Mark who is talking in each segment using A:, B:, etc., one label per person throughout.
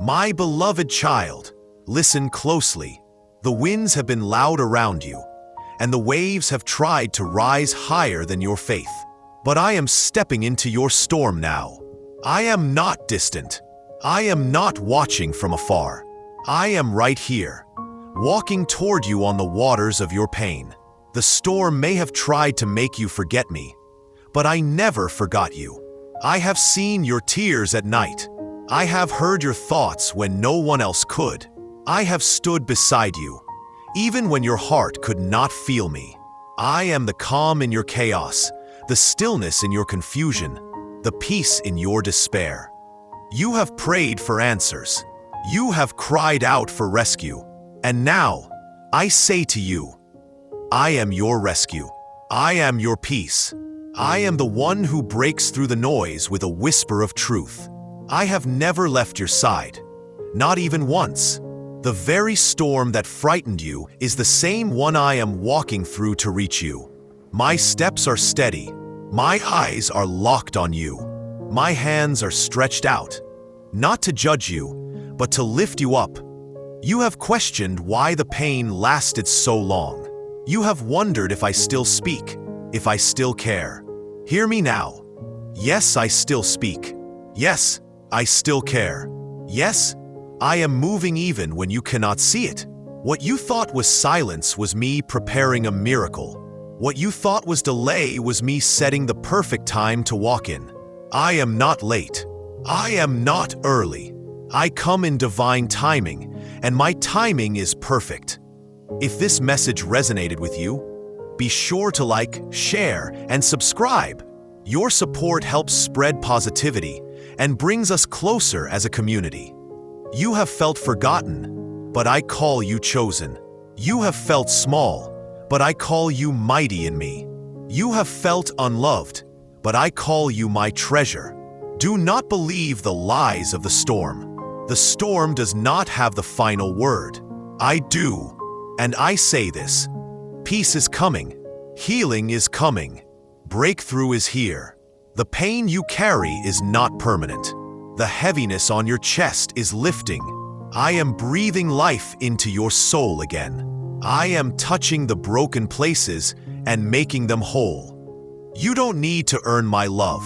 A: My beloved child, listen closely. The winds have been loud around you, and the waves have tried to rise higher than your faith. But I am stepping into your storm now. I am not distant. I am not watching from afar. I am right here, walking toward you on the waters of your pain. The storm may have tried to make you forget me, but I never forgot you. I have seen your tears at night. I have heard your thoughts when no one else could. I have stood beside you, even when your heart could not feel me. I am the calm in your chaos, the stillness in your confusion, the peace in your despair. You have prayed for answers. You have cried out for rescue. And now, I say to you, I am your rescue. I am your peace. I am the one who breaks through the noise with a whisper of truth. I have never left your side, not even once. The very storm that frightened you is the same one I am walking through to reach you. My steps are steady. My eyes are locked on you. My hands are stretched out, not to judge you, but to lift you up. You have questioned why the pain lasted so long. You have wondered if I still speak, if I still care. Hear me now. Yes, I still speak. Yes, I still care. Yes, I am moving even when you cannot see it. What you thought was silence was me preparing a miracle. What you thought was delay was me setting the perfect time to walk in. I am not late. I am not early. I come in divine timing, and my timing is perfect. If this message resonated with you, be sure to like, share, and subscribe. Your support helps spread positivity and brings us closer as a community. You have felt forgotten, but I call you chosen. You have felt small, but I call you mighty in me. You have felt unloved, but I call you my treasure. Do not believe the lies of the storm. The storm does not have the final word. I do, and I say this. Peace is coming. Healing is coming. Breakthrough is here. The pain you carry is not permanent. The heaviness on your chest is lifting. I am breathing life into your soul again. I am touching the broken places and making them whole. You don't need to earn my love.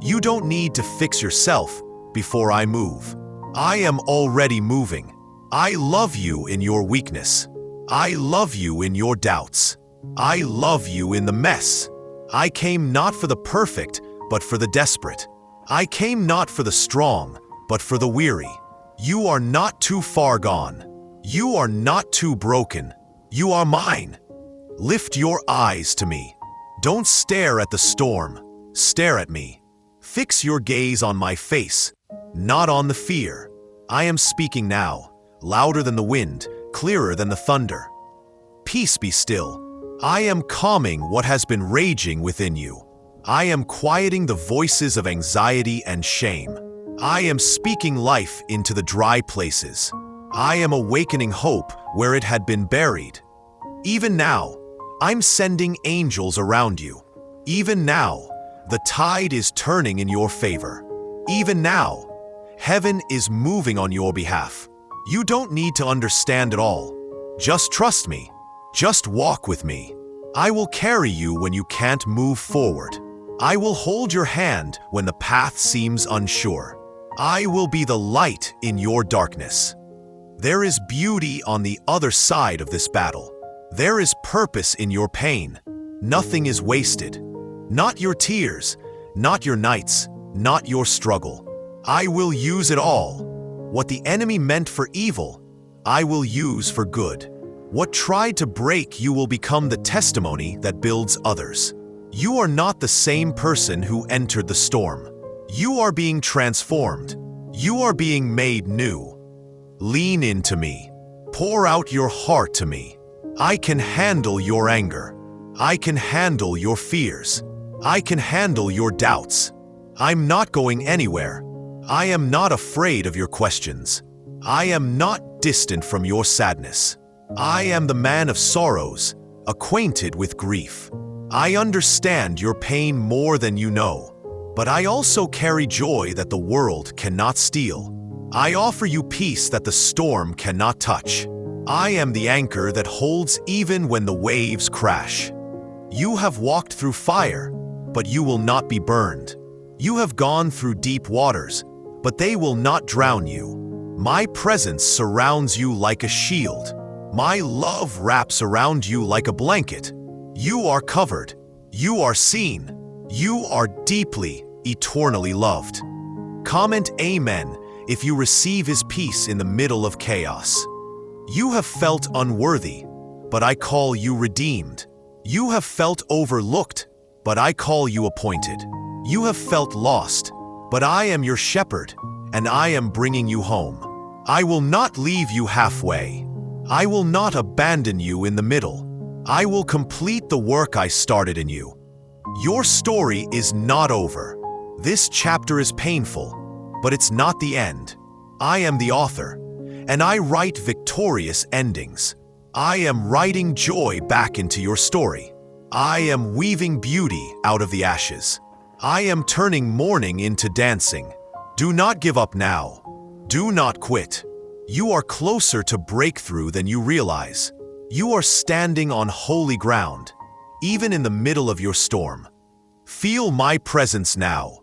A: You don't need to fix yourself before I move. I am already moving. I love you in your weakness. I love you in your doubts. I love you in the mess. I came not for the perfect, but for the desperate. I came not for the strong, but for the weary. You are not too far gone. You are not too broken. You are mine. Lift your eyes to me. Don't stare at the storm. Stare at me. Fix your gaze on my face, not on the fear. I am speaking now, louder than the wind, clearer than the thunder. Peace be still. I am calming what has been raging within you. I am quieting the voices of anxiety and shame. I am speaking life into the dry places. I am awakening hope where it had been buried. Even now, I'm sending angels around you. Even now, the tide is turning in your favor. Even now, heaven is moving on your behalf. You don't need to understand it all. Just trust me. Just walk with me. I will carry you when you can't move forward. I will hold your hand when the path seems unsure. I will be the light in your darkness. There is beauty on the other side of this battle. There is purpose in your pain. Nothing is wasted. Not your tears, not your nights, not your struggle. I will use it all. What the enemy meant for evil, I will use for good. What tried to break you will become the testimony that builds others. You are not the same person who entered the storm. You are being transformed. You are being made new. Lean into me. Pour out your heart to me. I can handle your anger. I can handle your fears. I can handle your doubts. I'm not going anywhere. I am not afraid of your questions. I am not distant from your sadness. I am the man of sorrows, acquainted with grief. I understand your pain more than you know, but I also carry joy that the world cannot steal. I offer you peace that the storm cannot touch. I am the anchor that holds even when the waves crash. You have walked through fire, but you will not be burned. You have gone through deep waters, but they will not drown you. My presence surrounds you like a shield. My love wraps around you like a blanket. You are covered. You are seen. You are deeply, eternally loved. Comment Amen if you receive His peace in the middle of chaos. You have felt unworthy, but I call you redeemed. You have felt overlooked, but I call you appointed. You have felt lost, but I am your shepherd, and I am bringing you home. I will not leave you halfway. I will not abandon you in the middle. I will complete the work I started in you. Your story is not over. This chapter is painful, but it's not the end. I am the author, and I write victorious endings. I am writing joy back into your story. I am weaving beauty out of the ashes. I am turning mourning into dancing. Do not give up now. Do not quit. You are closer to breakthrough than you realize. You are standing on holy ground, even in the middle of your storm. Feel my presence now.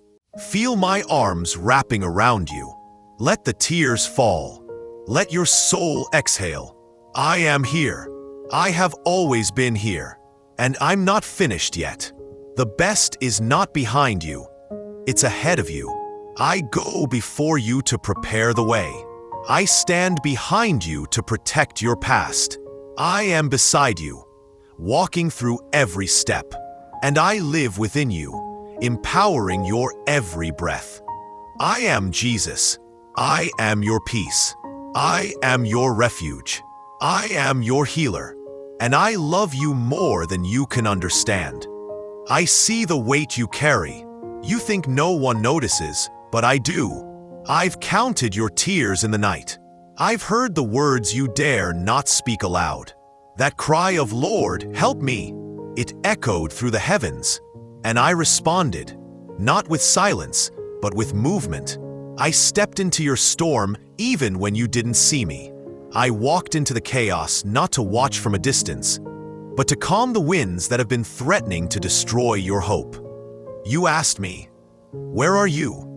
A: Feel my arms wrapping around you. Let the tears fall. Let your soul exhale. I am here. I have always been here, and I'm not finished yet. The best is not behind you. It's ahead of you. I go before you to prepare the way. I stand behind you to protect your past. I am beside you, walking through every step, and I live within you, empowering your every breath. I am Jesus. I am your peace. I am your refuge. I am your healer, and I love you more than you can understand. I see the weight you carry. You think no one notices, but I do. I've counted your tears in the night. I've heard the words you dare not speak aloud. That cry of "Lord, help me," it echoed through the heavens, and I responded, not with silence, but with movement. I stepped into your storm even when you didn't see me. I walked into the chaos not to watch from a distance, but to calm the winds that have been threatening to destroy your hope. You asked me, "Where are you?"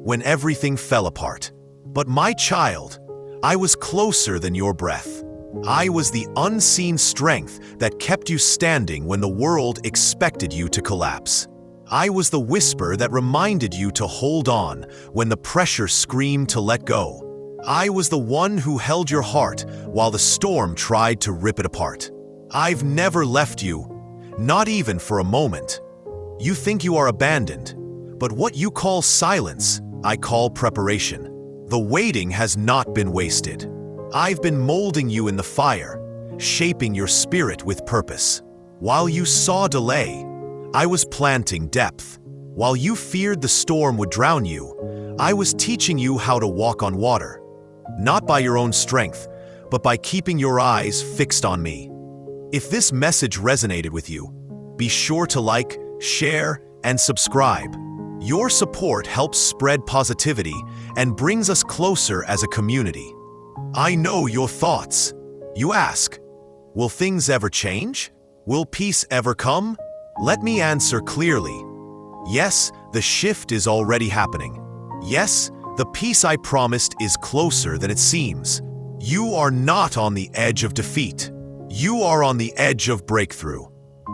A: when everything fell apart. But my child, I was closer than your breath. I was the unseen strength that kept you standing when the world expected you to collapse. I was the whisper that reminded you to hold on when the pressure screamed to let go. I was the one who held your heart while the storm tried to rip it apart. I've never left you, not even for a moment. You think you are abandoned, but what you call silence, I call preparation. The waiting has not been wasted. I've been molding you in the fire, shaping your spirit with purpose. While you saw delay, I was planting depth. While you feared the storm would drown you, I was teaching you how to walk on water. Not by your own strength, but by keeping your eyes fixed on me. If this message resonated with you, be sure to like, share, and subscribe. Your support helps spread positivity and brings us closer as a community. I know your thoughts. You ask, will things ever change? Will peace ever come? Let me answer clearly. Yes, the shift is already happening. Yes, the peace I promised is closer than it seems. You are not on the edge of defeat. You are on the edge of breakthrough.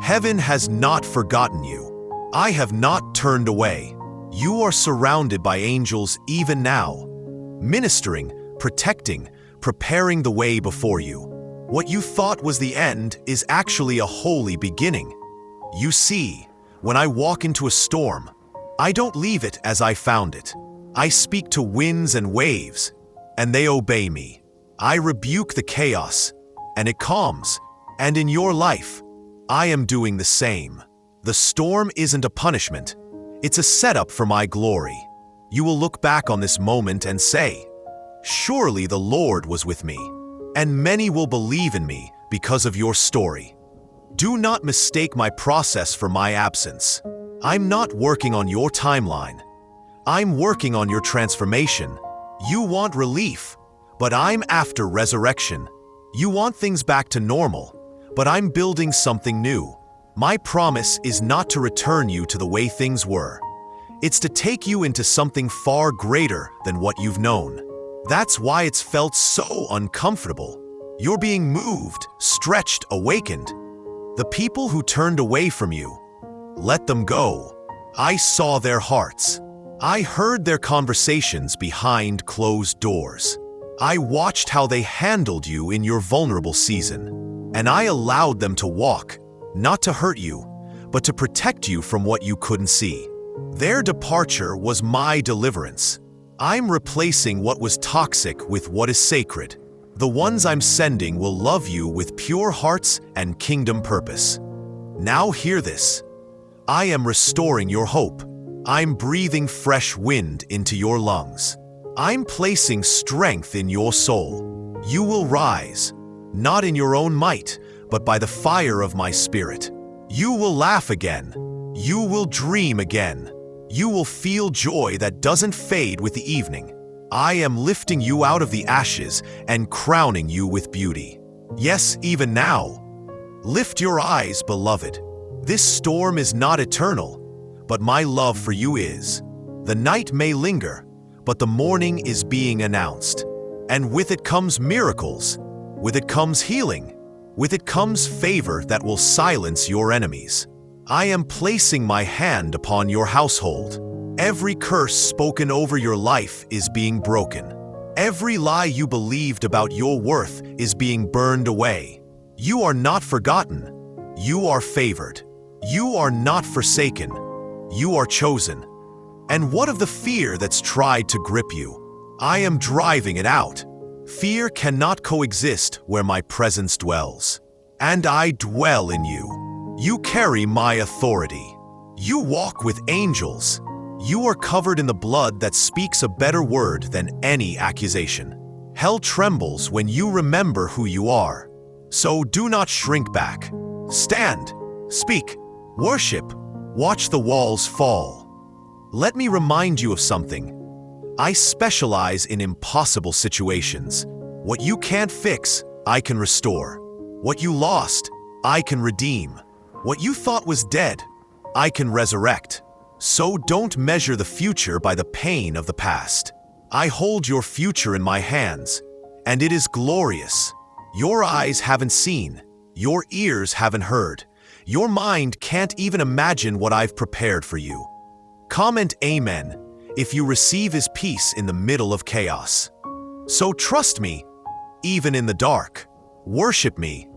A: Heaven has not forgotten you. I have not turned away. You are surrounded by angels even now, ministering, protecting, preparing the way before you. What you thought was the end is actually a holy beginning. You see, when I walk into a storm, I don't leave it as I found it. I speak to winds and waves, and they obey me. I rebuke the chaos, and it calms. And in your life, I am doing the same. The storm isn't a punishment. It's a setup for my glory. You will look back on this moment and say, "Surely the Lord was with me," and many will believe in me because of your story. Do not mistake my process for my absence. I'm not working on your timeline. I'm working on your transformation, You want relief, but I'm after resurrection. You want things back to normal, but I'm building something new. My promise is not to return you to the way things were. It's to take you into something far greater than what you've known. That's why it's felt so uncomfortable. You're being moved, stretched, awakened. The people who turned away from you, let them go. I saw their hearts. I heard their conversations behind closed doors. I watched how they handled you in your vulnerable season, and I allowed them to walk, not to hurt you, but to protect you from what you couldn't see. Their departure was my deliverance. I'm replacing what was toxic with what is sacred. The ones I'm sending will love you with pure hearts and kingdom purpose. Now hear this. I am restoring your hope. I'm breathing fresh wind into your lungs. I'm placing strength in your soul. You will rise, not in your own might, but by the fire of my spirit. You will laugh again. You will dream again. You will feel joy that doesn't fade with the evening. I am lifting you out of the ashes and crowning you with beauty. Yes, even now. Lift your eyes, beloved. This storm is not eternal, but my love for you is. The night may linger, but the morning is being announced. And with it comes miracles. With it comes healing. With it comes favor that will silence your enemies. I am placing my hand upon your household. Every curse spoken over your life is being broken. Every lie you believed about your worth is being burned away. You are not forgotten. You are favored. You are not forsaken. You are chosen. And what of the fear that's tried to grip you? I am driving it out. Fear cannot coexist where my presence dwells. And I dwell in you. You carry my authority. You walk with angels. You are covered in the blood that speaks a better word than any accusation. Hell trembles when you remember who you are. So do not shrink back. Stand, speak, worship, watch the walls fall. Let me remind you of something. I specialize in impossible situations. What you can't fix, I can restore. What you lost, I can redeem. What you thought was dead, I can resurrect. So don't measure the future by the pain of the past. I hold your future in my hands, and it is glorious. Your eyes haven't seen, your ears haven't heard, your mind can't even imagine what I've prepared for you. Comment Amen if you receive His peace in the middle of chaos. So trust me, even in the dark. Worship me,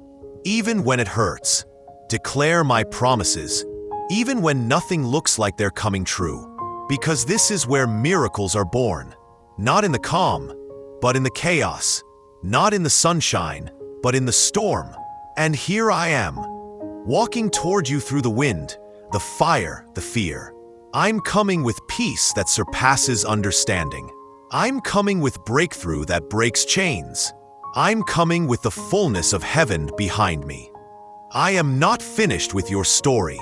A: even when it hurts. Declare my promises, even when nothing looks like they're coming true. Because this is where miracles are born. Not in the calm, but in the chaos. Not in the sunshine, but in the storm. And here I am, walking toward you through the wind, the fire, the fear. I'm coming with peace that surpasses understanding. I'm coming with breakthrough that breaks chains. I'm coming with the fullness of heaven behind me. I am not finished with your story.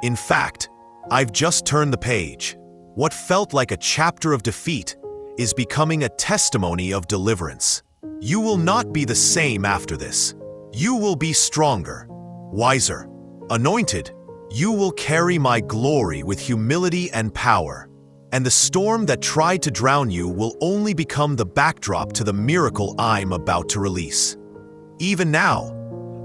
A: In fact, I've just turned the page. What felt like a chapter of defeat is becoming a testimony of deliverance. You will not be the same after this. You will be stronger, wiser, anointed. You will carry my glory with humility and power. And the storm that tried to drown you will only become the backdrop to the miracle I'm about to release. Even now,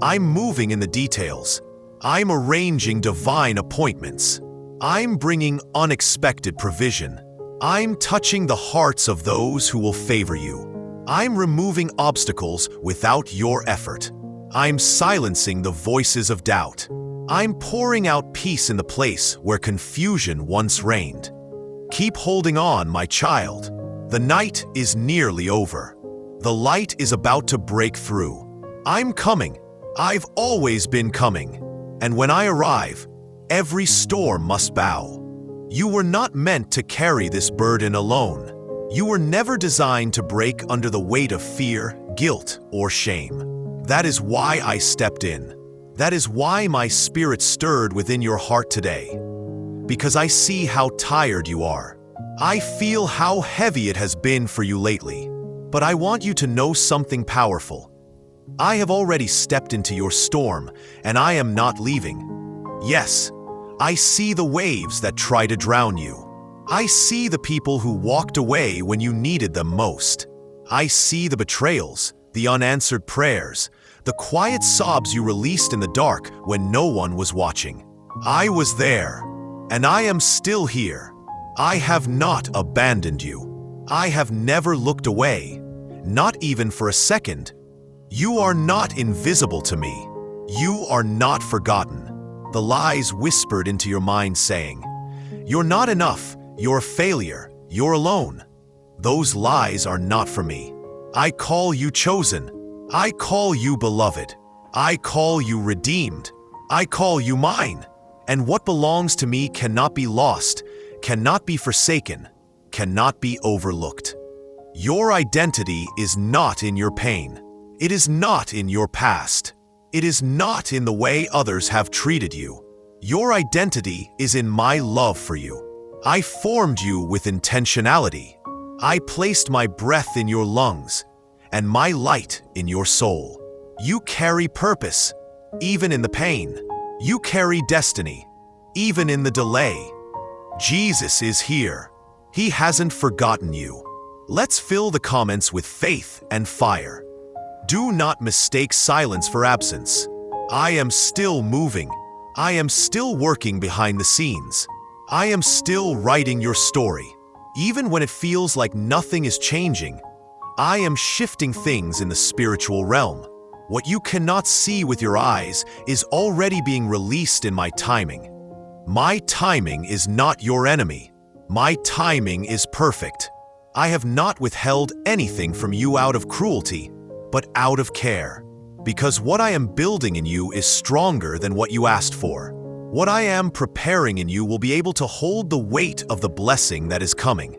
A: I'm moving in the details. I'm arranging divine appointments. I'm bringing unexpected provision. I'm touching the hearts of those who will favor you. I'm removing obstacles without your effort. I'm silencing the voices of doubt. I'm pouring out peace in the place where confusion once reigned. Keep holding on, my child. The night is nearly over. The light is about to break through. I'm coming. I've always been coming. And when I arrive, every storm must bow. You were not meant to carry this burden alone. You were never designed to break under the weight of fear, guilt, or shame. That is why I stepped in. That is why my spirit stirred within your heart today. Because I see how tired you are, I feel how heavy it has been for you lately, but I want you to know something powerful. I have already stepped into your storm, and I am not leaving. Yes, I see the waves that try to drown you. I see the people who walked away when you needed them most. I see the betrayals, the unanswered prayers, the quiet sobs you released in the dark when no one was watching. I was there, and I am still here. I have not abandoned you. I have never looked away, not even for a second. You are not invisible to me. You are not forgotten. The lies whispered into your mind saying, "You're not enough, you're a failure, you're alone." Those lies are not for me. I call you chosen. I call you beloved. I call you redeemed. I call you mine. And what belongs to me cannot be lost, cannot be forsaken, cannot be overlooked. Your identity is not in your pain. It is not in your past. It is not in the way others have treated you. Your identity is in my love for you. I formed you with intentionality. I placed my breath in your lungs and my light in your soul. You carry purpose, even in the pain. You carry destiny, even in the delay. Jesus is here. He hasn't forgotten you. Let's fill the comments with faith and fire. Do not mistake silence for absence. I am still moving. I am still working behind the scenes. I am still writing your story. Even when it feels like nothing is changing, I am shifting things in the spiritual realm. What you cannot see with your eyes is already being released in my timing. My timing is not your enemy. My timing is perfect. I have not withheld anything from you out of cruelty, but out of care. Because what I am building in you is stronger than what you asked for. What I am preparing in you will be able to hold the weight of the blessing that is coming.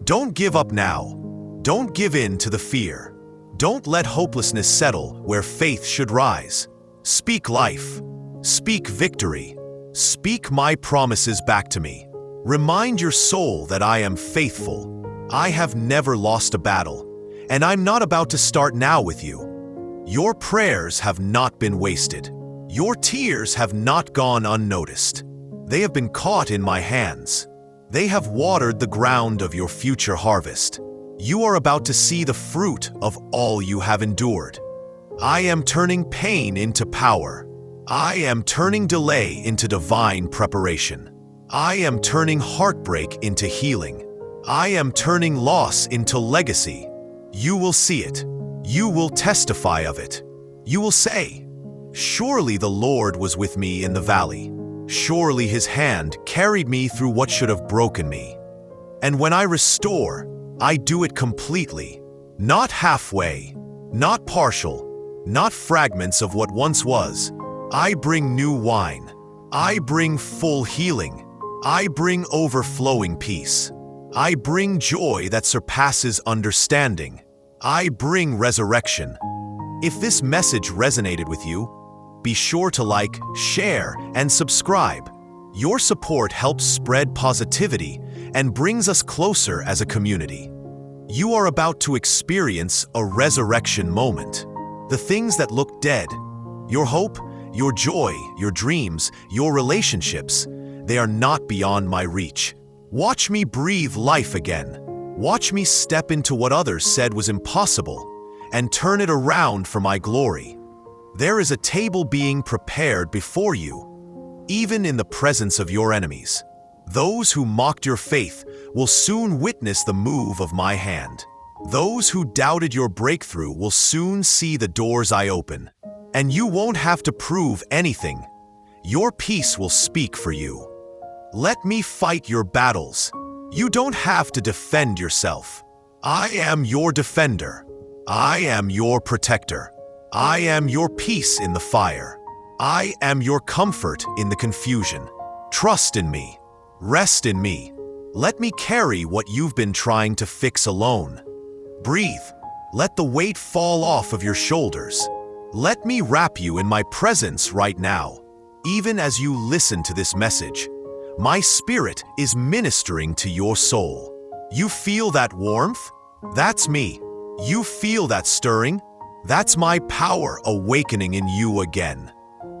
A: Don't give up now. Don't give in to the fear. Don't let hopelessness settle where faith should rise. Speak life. Speak victory. Speak my promises back to me. Remind your soul that I am faithful. I have never lost a battle, and I'm not about to start now with you. Your prayers have not been wasted. Your tears have not gone unnoticed. They have been caught in my hands. They have watered the ground of your future harvest. You are about to see the fruit of all you have endured. I am turning pain into power. I am turning delay into divine preparation. I am turning heartbreak into healing. I am turning loss into legacy. You will see it. You will testify of it. You will say, "Surely the Lord was with me in the valley. Surely his hand carried me through what should have broken me." And when I restore, I do it completely, not halfway, not partial, not fragments of what once was. I bring new wine. I bring full healing. I bring overflowing peace. I bring joy that surpasses understanding. I bring resurrection. If this message resonated with you, be sure to like, share, and subscribe. Your support helps spread positivity and brings us closer as a community. You are about to experience a resurrection moment. The things that look dead, your hope, your joy, your dreams, your relationships, they are not beyond my reach. Watch me breathe life again. Watch me step into what others said was impossible and turn it around for my glory. There is a table being prepared before you, even in the presence of your enemies. Those who mocked your faith will soon witness the move of my hand. Those who doubted your breakthrough will soon see the doors I open. And you won't have to prove anything. Your peace will speak for you. Let me fight your battles. You don't have to defend yourself. I am your defender. I am your protector. I am your peace in the fire. I am your comfort in the confusion. Trust in me. Rest in me. Let me carry what you've been trying to fix alone. Breathe. Let the weight fall off of your shoulders. Let me wrap you in my presence right now. Even as you listen to this message, My spirit is ministering to your soul. You feel that warmth? That's me. You feel that stirring? That's my power awakening in you again.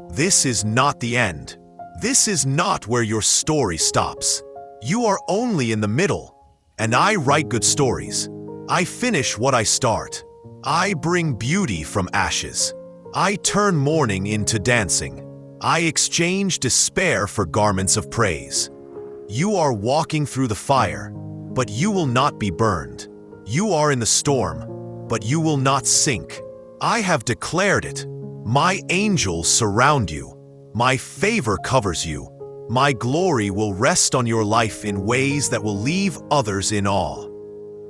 A: This is not the end. This is not where your story stops. You are only in the middle, and I write good stories. I finish what I start. I bring beauty from ashes. I turn mourning into dancing. I exchange despair for garments of praise. You are walking through the fire, but you will not be burned. You are in the storm, but you will not sink. I have declared it. My angels surround you. My favor covers you. My glory will rest on your life in ways that will leave others in awe.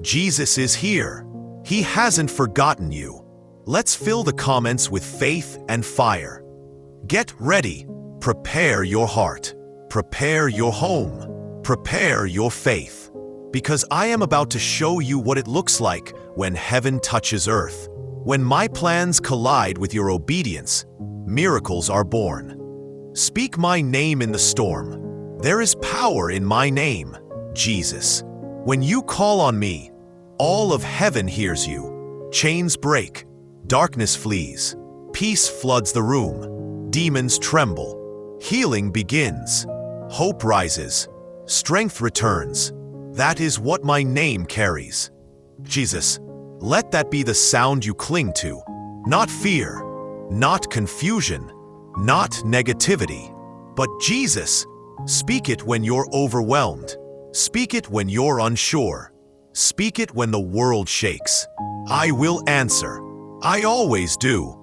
A: Jesus is here. He hasn't forgotten you. Let's fill the comments with faith and fire. Get ready. Prepare your heart. Prepare your home. Prepare your faith. Because I am about to show you what it looks like when heaven touches earth. When my plans collide with your obedience, miracles are born. Speak my name in the storm. There is power in my name, Jesus. When you call on me, all of heaven hears you. Chains break, darkness flees, peace floods the room, demons tremble, healing begins, hope rises, strength returns. That is what my name carries. Jesus, let that be the sound you cling to, not fear, not confusion, not negativity, but Jesus. Speak it when you're overwhelmed. Speak it when you're unsure. Speak it when the world shakes. I will answer. I always do.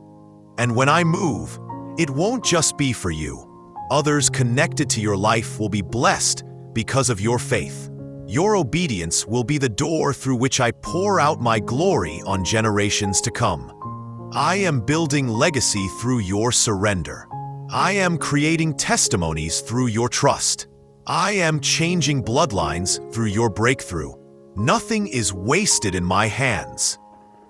A: And when I move, it won't just be for you. Others connected to your life will be blessed because of your faith. Your obedience will be the door through which I pour out my glory on generations to come. I am building legacy through your surrender. I am creating testimonies through your trust. I am changing bloodlines through your breakthrough. Nothing is wasted in my hands.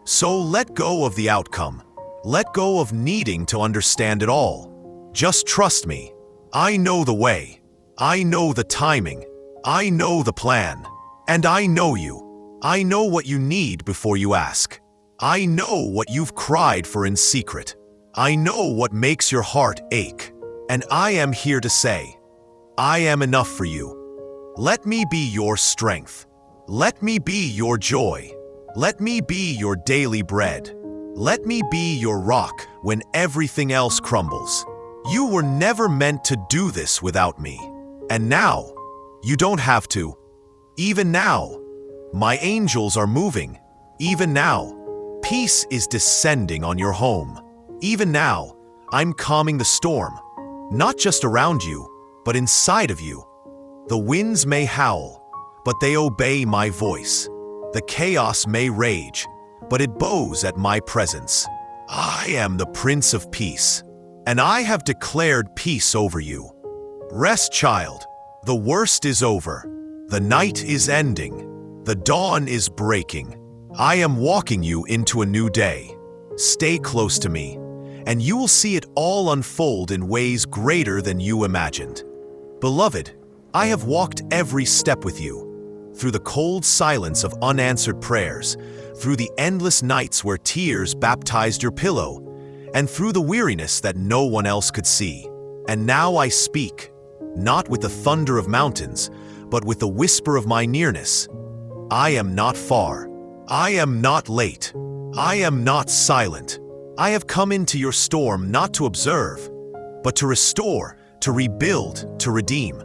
A: So let go of the outcome. Let go of needing to understand it all. Just trust me. I know the way. I know the timing. I know the plan. And I know you. I know what you need before you ask. I know what you've cried for in secret. I know what makes your heart ache. And I am here to say, I am enough for you. Let me be your strength. Let me be your joy. Let me be your daily bread. Let me be your rock when everything else crumbles. You were never meant to do this without me. And now, you don't have to. Even now, my angels are moving. Even now, peace is descending on your home. Even now, I'm calming the storm, not just around you, but inside of you. The winds may howl, but they obey my voice. The chaos may rage, but it bows at my presence. I am the Prince of Peace, and I have declared peace over you. Rest, child. The worst is over. The night is ending. The dawn is breaking. I am walking you into a new day. Stay close to me, and you will see it all unfold in ways greater than you imagined. Beloved, I have walked every step with you, through the cold silence of unanswered prayers, through the endless nights where tears baptized your pillow, and through the weariness that no one else could see. And now I speak, not with the thunder of mountains, but with the whisper of my nearness. I am not far. I am not late. I am not silent. I have come into your storm not to observe, but to restore, to rebuild, to redeem.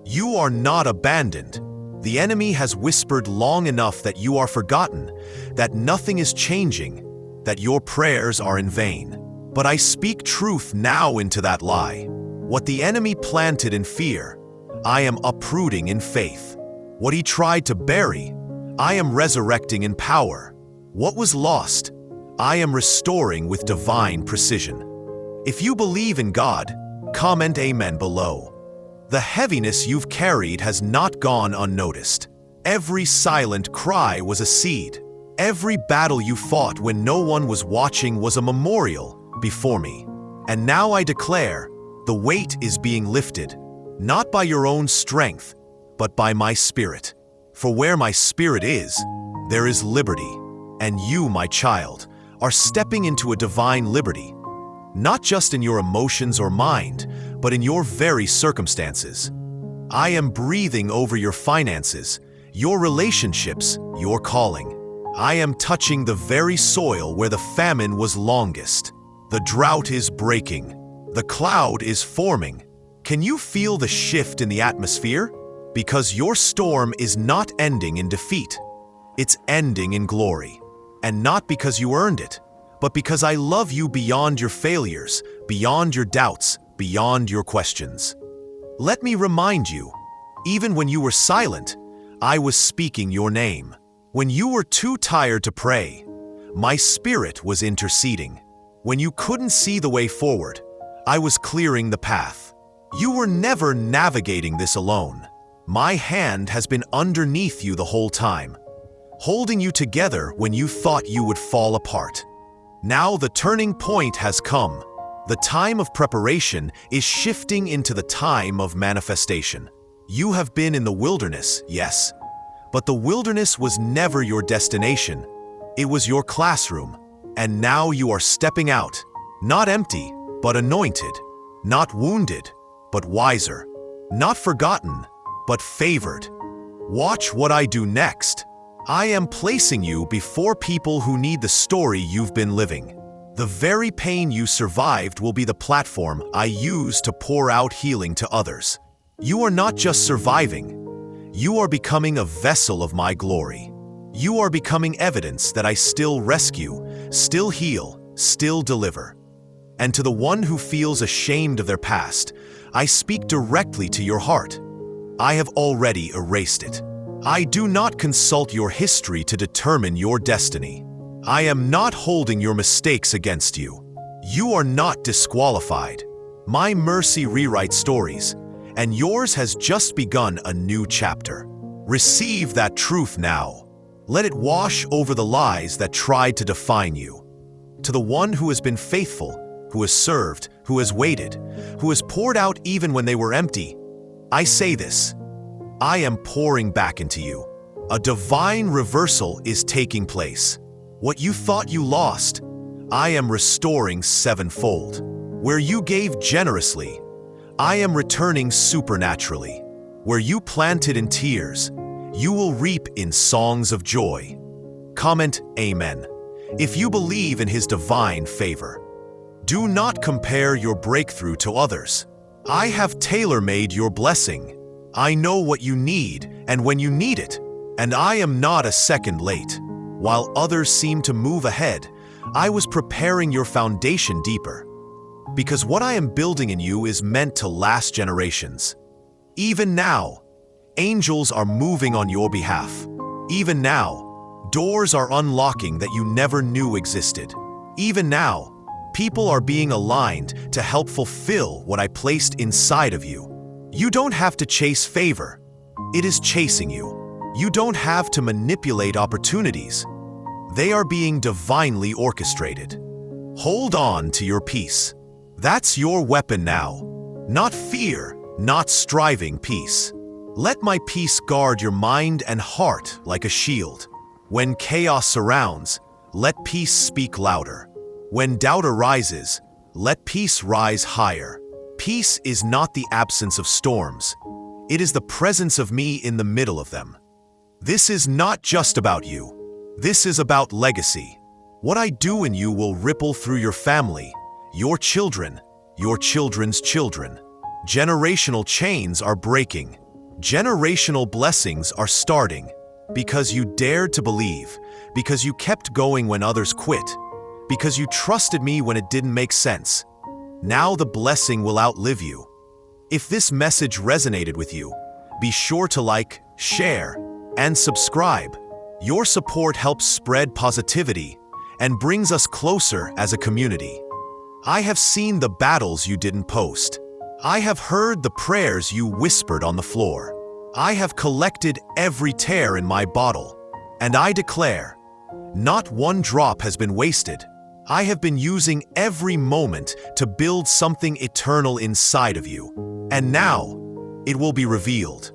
A: You are not abandoned. The enemy has whispered long enough that you are forgotten, that nothing is changing, that your prayers are in vain. But I speak truth now into that lie. What the enemy planted in fear, I am uprooting in faith. What he tried to bury, I am resurrecting in power. What was lost, I am restoring with divine precision. If you believe in God, comment Amen below. The heaviness you've carried has not gone unnoticed. Every silent cry was a seed. Every battle you fought when no one was watching was a memorial before me. And now I declare, the weight is being lifted. not by your own strength, but by my spirit. For where my spirit is, there is liberty. And you, my child, are stepping into a divine liberty, not just in your emotions or mind, but in your very circumstances. I am breathing over your finances, your relationships, your calling. I am touching the very soil where the famine was longest. The drought is breaking. The cloud is forming. Can you feel the shift in the atmosphere? Because your storm is not ending in defeat. It's ending in glory. And not because you earned it, but because I love you beyond your failures, beyond your doubts, beyond your questions. Let me remind you, even when you were silent, I was speaking your name. When you were too tired to pray, my spirit was interceding. When you couldn't see the way forward, I was clearing the path. You were never navigating this alone. My hand has been underneath you the whole time, holding you together when you thought you would fall apart. Now the turning point has come. The time of preparation is shifting into the time of manifestation. You have been in the wilderness, yes, but the wilderness was never your destination. It was your classroom. And now you are stepping out, not empty, but anointed, not wounded, but wiser, not forgotten, but favored. Watch what I do next. I am placing you before people who need the story you've been living. The very pain you survived will be the platform I use to pour out healing to others. You are not just surviving. You are becoming a vessel of my glory. You are becoming evidence that I still rescue, still heal, still deliver. And to the one who feels ashamed of their past, I speak directly to your heart. I have already erased it. I do not consult your history to determine your destiny. I am not holding your mistakes against you. You are not disqualified. My mercy rewrites stories, and yours has just begun a new chapter. Receive that truth now. Let it wash over the lies that tried to define you. To the one who has been faithful, who has served, who has waited, who has poured out even when they were empty, I say this: I am pouring back into you. A divine reversal is taking place. What you thought you lost, I am restoring sevenfold. Where you gave generously, I am returning supernaturally. Where you planted in tears, you will reap in songs of joy. Comment Amen if you believe in His divine favor. Do not compare your breakthrough to others. I have tailor-made your blessing. I know what you need and when you need it, and I am not a second late. While others seem to move ahead, I was preparing your foundation deeper. Because what I am building in you is meant to last generations. Even now, angels are moving on your behalf. Even now, doors are unlocking that you never knew existed. Even now, people are being aligned to help fulfill what I placed inside of you. You don't have to chase favor. It is chasing you. You don't have to manipulate opportunities. They are being divinely orchestrated. Hold on to your peace. That's your weapon now. Not fear, not striving, peace. Let my peace guard your mind and heart like a shield. When chaos surrounds, let peace speak louder. When doubt arises, let peace rise higher. Peace is not the absence of storms. It is the presence of me in the middle of them. This is not just about you. This is about legacy. What I do in you will ripple through your family, your children, your children's children. Generational chains are breaking. Generational blessings are starting. Because you dared to believe, because you kept going when others quit, because you trusted me when it didn't make sense. Now the blessing will outlive you. If this message resonated with you, be sure to like, share, and subscribe. Your support helps spread positivity and brings us closer as a community. I have seen the battles you didn't post. I have heard the prayers you whispered on the floor. I have collected every tear in my bottle, and I declare, not one drop has been wasted. I have been using every moment to build something eternal inside of you. And now, it will be revealed.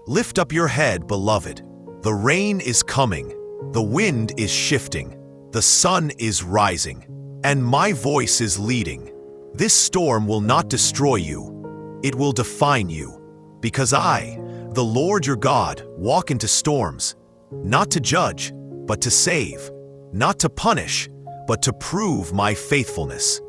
A: Lift up your head, beloved. The rain is coming, the wind is shifting, the sun is rising, and my voice is leading. This storm will not destroy you, it will define you, because I, the Lord your God, walk into storms, not to judge, but to save, not to punish, but to prove my faithfulness.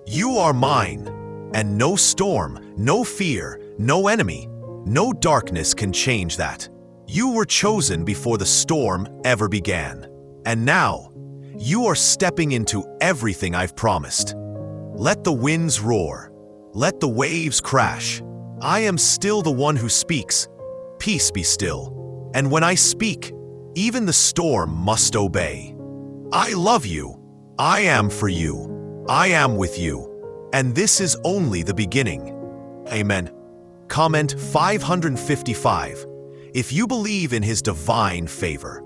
A: You are mine, and no storm, no fear, no enemy, no darkness can change that. You were chosen before the storm ever began, and now you are stepping into everything I've promised. Let the winds roar, let the waves crash. I am still the one who speaks. Peace be still. And when I speak, even the storm must obey. I love you. I am for you. I am with you. And this is only the beginning. Amen. Comment 555. If you believe in His divine favor,